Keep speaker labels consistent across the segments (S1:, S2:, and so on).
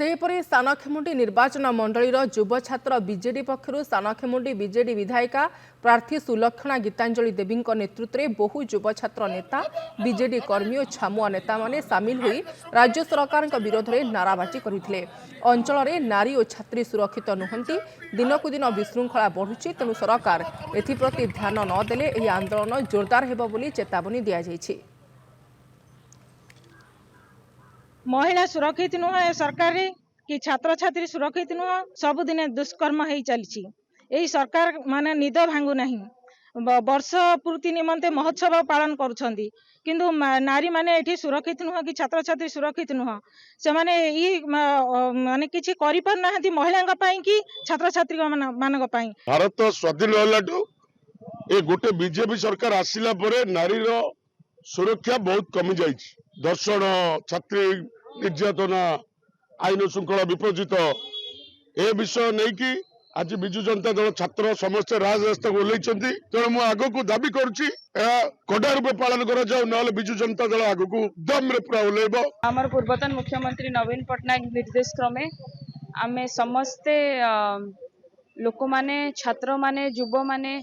S1: सेहीपरि सानखेमुंडी निर्वाचन मंडलीर युव छात्र BJD पक्षर सानखेमुंडी BJD विधायिका प्रार्थी सुलक्षणा गीतांजलि देवी नेतृत्व में बहु युव छात्र नेता बीजेडी कर्मी और छामुआ नेता माने सामिल होई राज्य सरकार विरोध में नाराबाजी करते। अंचल में नारी और छात्री सुरक्षित नुहंती, दिनकू दिन विशृंखला बढ़ुची, तेणु सरकार एप्रति ध्यान नदेले यह आंदोलन जोरदार हेबो बोली चेतावनी दिया जायछि।
S2: महिला सुरक्षित नुह सरकार कि छात्र छात्री सुरक्षित नुह सबुदिने दुष्कर्म हो चली। यही सरकार माने निद भांगु नहीं। वर्ष पूर्ति निमंते महोत्सव पालन करुछंती किंतु नारी माने एठी सुरक्षित नुह कि छात्र छात्री सुरक्षित नुह। से माने ई माने किछि करि पर नाहंती महिलांग पई कि छात्र छात्री मानक पई।
S3: भारत स्वाधीन होलाटू ए गोटे बीजेपी सरकार आसिला परे नारीर सुरक्षा बहुत कमी जाइछि। दर्शन छात्री निर्यातना आईन श्रृंखला विपर्जित ए विषय नहीं कि आज बिजु जनता दल छात्र समस्त राजरास्ता को ओल्लैछंती। तेणु मु आगको दाबी करुछि कड़ा रूपे पालन करा जाऊ, नहले बिजु जनता दल आगको दम रे पूरा ओल्लैबो।
S4: हमर पूर्वतन मुख्यमंत्री नवीन पटनायक निर्देश क्रमे आमे समस्ते लोक माने छात्र माने युव माने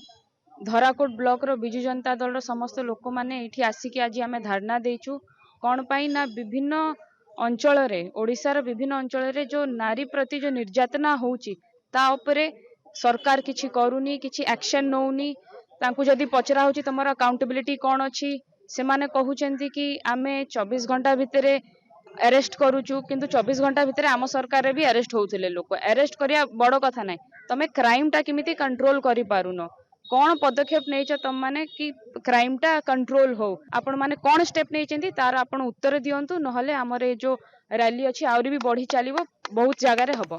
S4: धराकोट ब्लॉक रो बिजु जनता दल रो समस्त लोक माने एठी आसिकी आज आमे धारणा देइछु। कौन पाई ना विभिन्न अंचल रे ओडिशार विभिन्न अंचल रे जो नारी प्रति जो निर्यातना होउची ता उपरे सरकार किछि करूनी, किछि एक्शन नौनी। तांकु जदी पचरा होची तमरा अकाउंटेबिलिटी कोन अछि, से माने कहउचंती कि आमे 24 घंटा भितरे अरेस्ट करूचु, किंतु 24 घंटा भितरे आम सरकार भी अरेस्ट होउथिले। लोक अरेस्ट करिया बड़ कथा नै, तमे क्राइम टा किमिति कंट्रोल करि पारुनो, कौन पदक्षेप नहीं तुम माने कि क्राइम टा कंट्रोल हो, आपण माने कौन स्टेप नहीं तार आपण उत्तर दियंतु, नहले हमर जो रैली अछि आउरी भी बढ़ी चलिबो, बहुत जगह रे हबो।